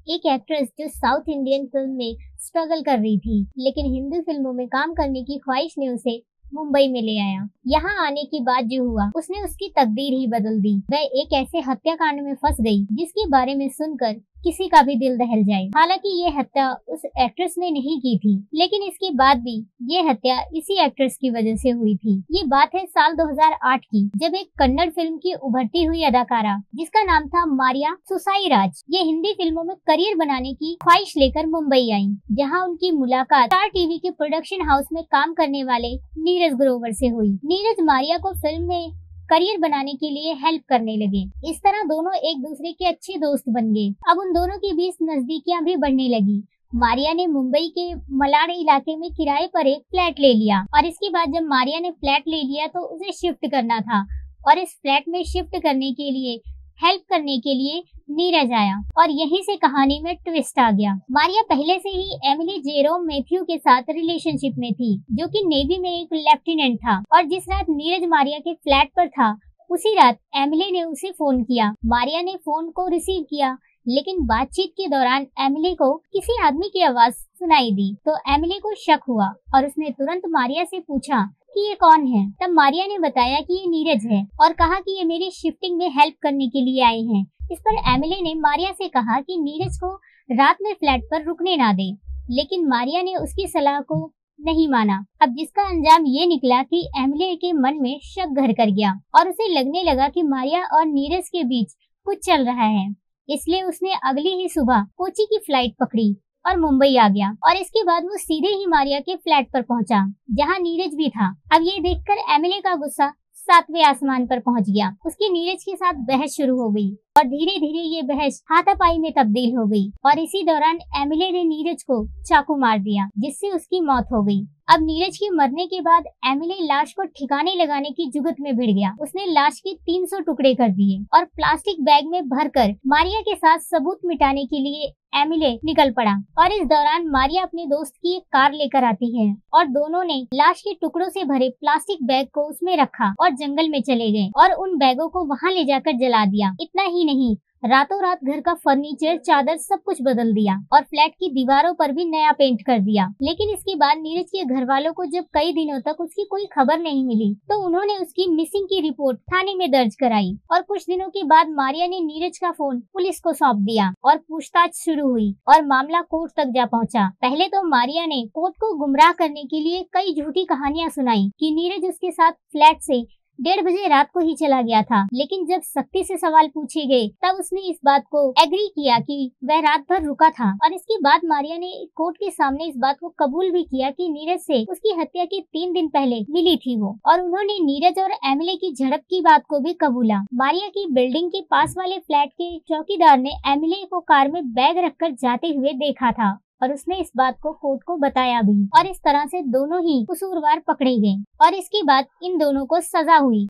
एक एक्ट्रेस जो south Indian film में स्ट्रगल कर रही थी, लेकिन हिंदी फिल्मों में काम करने की ख्वाहिश ने उसे मुंबई में ले आया। यहाँ आने के बाद जो हुआ उसने उसकी तकदीर ही बदल दी। वह एक ऐसे हत्याकांड में फंस गई जिसके बारे में सुनकर किसी का भी दिल दहल जाए। हालांकि ये हत्या उस एक्ट्रेस ने नहीं की थी, लेकिन इसके बाद भी ये हत्या इसी एक्ट्रेस की वजह से हुई थी। ये बात है साल 2008 की, जब एक कन्नड़ फिल्म की उभरती हुई अदाकारा जिसका नाम था मारिया सुसाईराज, ये हिंदी फिल्मों में करियर बनाने की ख्वाहिश लेकर मुंबई आई, जहाँ उनकी मुलाकात स्टार टीवी के प्रोडक्शन हाउस में काम करने वाले नीरज ग्रोवर से हुई। नीरज मारिया को फिल्म में करियर बनाने के लिए हेल्प करने लगे। इस तरह दोनों एक दूसरे के अच्छे दोस्त बन गए। अब उन दोनों के बीच नजदीकियां भी बढ़ने लगी। मारिया ने मुंबई के मलाड इलाके में किराए पर एक फ्लैट ले लिया और इसके बाद जब मारिया ने फ्लैट ले लिया तो उसे शिफ्ट करना था और इस फ्लैट में शिफ्ट करने के लिए हेल्प करने के लिए नीरज आया और यहीं से कहानी में ट्विस्ट आ गया। मारिया पहले से ही एमिली जेरोम मैथ्यू के साथ रिलेशनशिप में थी, जो कि नेवी में एक लेफ्टिनेंट था, और जिस रात नीरज मारिया के फ्लैट पर था उसी रात एमिली ने उसे फोन किया। मारिया ने फोन को रिसीव किया, लेकिन बातचीत के दौरान एमिली को किसी आदमी की आवाज सुनाई दी, तो एमिली को शक हुआ और उसने तुरंत मारिया से पूछा कि ये कौन है। तब मारिया ने बताया कि ये नीरज है और कहा कि ये मेरी शिफ्टिंग में हेल्प करने के लिए आए हैं। इस पर एमिली ने मारिया से कहा कि नीरज को रात में फ्लैट पर रुकने ना दे, लेकिन मारिया ने उसकी सलाह को नहीं माना। अब जिसका अंजाम ये निकला कि एमिली के मन में शक घर कर गया और उसे लगने लगा कि मारिया और नीरज के बीच कुछ चल रहा है। इसलिए उसने अगली ही सुबह कोची की फ्लाइट पकड़ी और मुंबई आ गया और इसके बाद वो सीधे ही मारिया के फ्लैट पर पहुंचा, जहां नीरज भी था। अब ये देखकर एमिली का गुस्सा 7वें आसमान पर पहुंच गया। उसकी नीरज के साथ बहस शुरू हो गई और धीरे धीरे ये बहस हाथापाई में तब्दील हो गई और इसी दौरान एमिली ने नीरज को चाकू मार दिया, जिससे उसकी मौत हो गई। अब नीरज के मरने के बाद एमिली लाश को ठिकाने लगाने की जुगत में भिड़ गया। उसने लाश के 300 टुकड़े कर दिए और प्लास्टिक बैग में भरकर मारिया के साथ सबूत मिटाने के लिए एमिली निकल पड़ा। और इस दौरान मारिया अपने दोस्त की एक कार लेकर आती है और दोनों ने लाश के टुकड़ों से भरे प्लास्टिक बैग को उसमें रखा और जंगल में चले गए और उन बैगों को वहां ले जाकर जला दिया। इतना ही नहीं, रातों रात घर का फर्नीचर, चादर सब कुछ बदल दिया और फ्लैट की दीवारों पर भी नया पेंट कर दिया। लेकिन इसके बाद नीरज के घर वालों को जब कई दिनों तक उसकी कोई खबर नहीं मिली, तो उन्होंने उसकी मिसिंग की रिपोर्ट थाने में दर्ज कराई और कुछ दिनों के बाद मारिया ने नीरज का फोन पुलिस को सौंप दिया और पूछताछ शुरू हुई और मामला कोर्ट तक जा पहुंचा। पहले तो मारिया ने कोर्ट को गुमराह करने के लिए कई झूठी कहानियां सुनाई कि नीरज उसके साथ फ्लैट से 1:30 बजे रात को ही चला गया था, लेकिन जब सख्ती से सवाल पूछे गए तब उसने इस बात को एग्री किया कि वह रात भर रुका था। और इसके बाद मारिया ने कोर्ट के सामने इस बात को कबूल भी किया कि नीरज से उसकी हत्या के 3 दिन पहले मिली थी वो, और उन्होंने नीरज और एमिली की झड़प की बात को भी कबूला। मारिया की बिल्डिंग के पास वाले फ्लैट के चौकीदार ने एमिली को कार में बैग रखकर जाते हुए देखा था और उसने इस बात को कोर्ट को बताया भी, और इस तरह से दोनों ही कसूरवार पकड़े गए और इसके बाद इन दोनों को सजा हुई।